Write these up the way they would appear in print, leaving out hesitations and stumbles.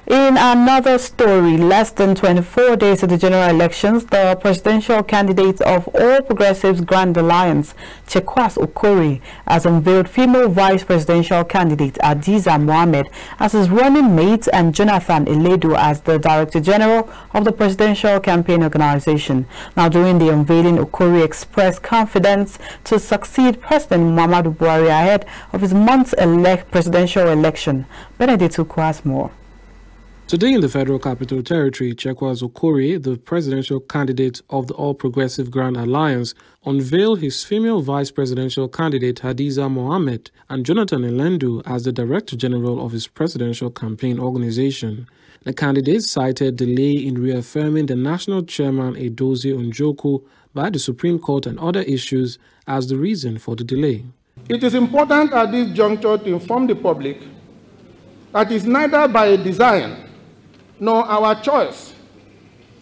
In another story, less than 24 days to the general elections, the presidential candidate of All Progressives Grand Alliance, Okorie, has unveiled female vice presidential candidate Hadiza Mohammed as his running mate and Jonathan Eledo as the Director General of the Presidential Campaign Organization. Now, during the unveiling, Okorie expressed confidence to succeed President Muhammadu Buhari ahead of his month's presidential election. Benedict Ukwu has more. Today in the Federal Capital Territory, Okorie, the presidential candidate of the All Progressive Grand Alliance, unveiled his female vice presidential candidate Hadiza Mohammed and Jonathan Eledo as the Director General of his presidential campaign organization. The candidates cited delay in reaffirming the national chairman Edozie Njoku by the Supreme Court and other issues as the reason for the delay. It is important at this juncture to inform the public that it is neither by design nor our choice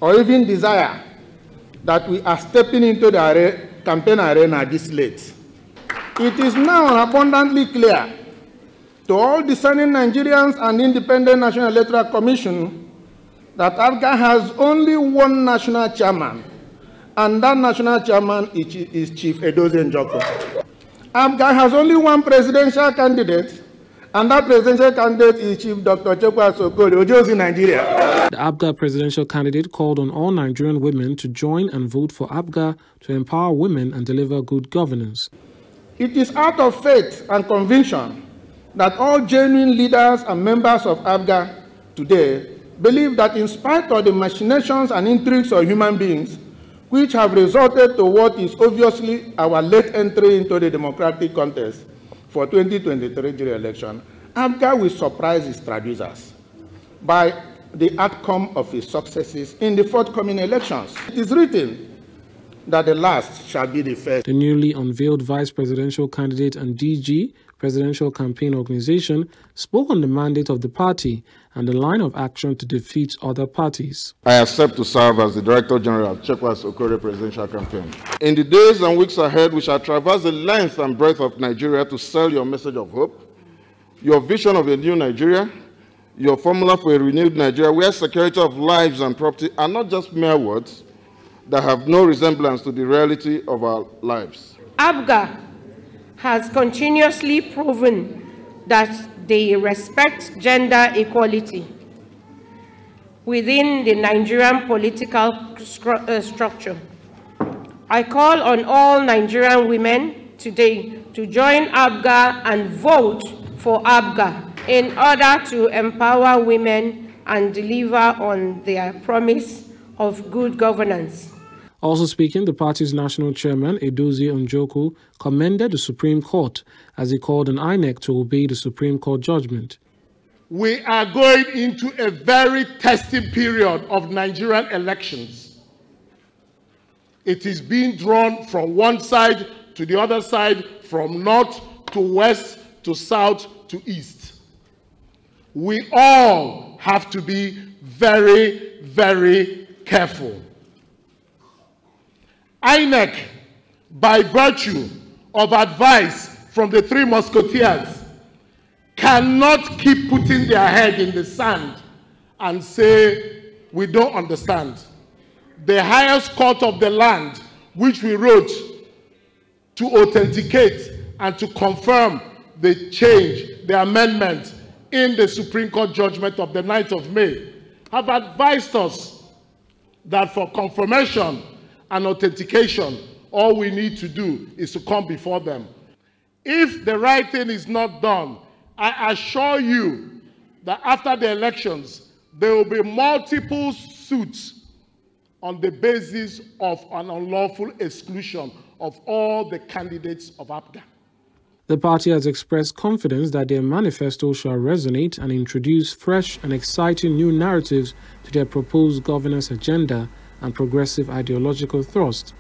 or even desire that we are stepping into the campaign arena this late. It is now abundantly clear to all discerning Nigerians and Independent National Electoral Commission that APGA has only one national chairman, and that national chairman is Chief Edozie Njoku. APGA has only one presidential candidate, and that presidential candidate is Chief Dr. Okorie Unveils in Nigeria. The APGA presidential candidate called on all Nigerian women to join and vote for APGA to empower women and deliver good governance. It is out of faith and conviction that all genuine leaders and members of APGA today believe that in spite of the machinations and intrigues of human beings, which have resulted to what is obviously our late entry into the democratic contest for 2023 general election, APGA will surprise its traducers by the outcome of its successes in the forthcoming elections. It is written that the last shall be the first. The newly unveiled vice presidential candidate and DG, Presidential Campaign Organization, spoke on the mandate of the party and the line of action to defeat other parties. I accept to serve as the Director General of Okorie Presidential Campaign. In the days and weeks ahead, we shall traverse the length and breadth of Nigeria to sell your message of hope, your vision of a new Nigeria, your formula for a renewed Nigeria where security of lives and property are not just mere words that have no resemblance to the reality of our lives. APGA has continuously proven that they respect gender equality within the Nigerian political structure. I call on all Nigerian women today to join APGA and vote for APGA in order to empower women and deliver on their promise of good governance. Also speaking, the party's national chairman, Edozie Njoku, commended the Supreme Court as he called on INEC to obey the Supreme Court judgment. We are going into a very testing period of Nigerian elections. It is being drawn from one side to the other side, from north to west to south to east. We all have to be very, very careful. INEC, by virtue of advice from the Three Musketeers, cannot keep putting their head in the sand and say, we don't understand. The highest court of the land, which we wrote to authenticate and to confirm the change, the amendment in the Supreme Court judgment of the 9th of May, have advised us that for confirmation and authentication, all we need to do is to come before them. If the right thing is not done, I assure you that after the elections, there will be multiple suits on the basis of an unlawful exclusion of all the candidates of APGA. The party has expressed confidence that their manifesto shall resonate and introduce fresh and exciting new narratives to their proposed governance agenda and progressive ideological thrust.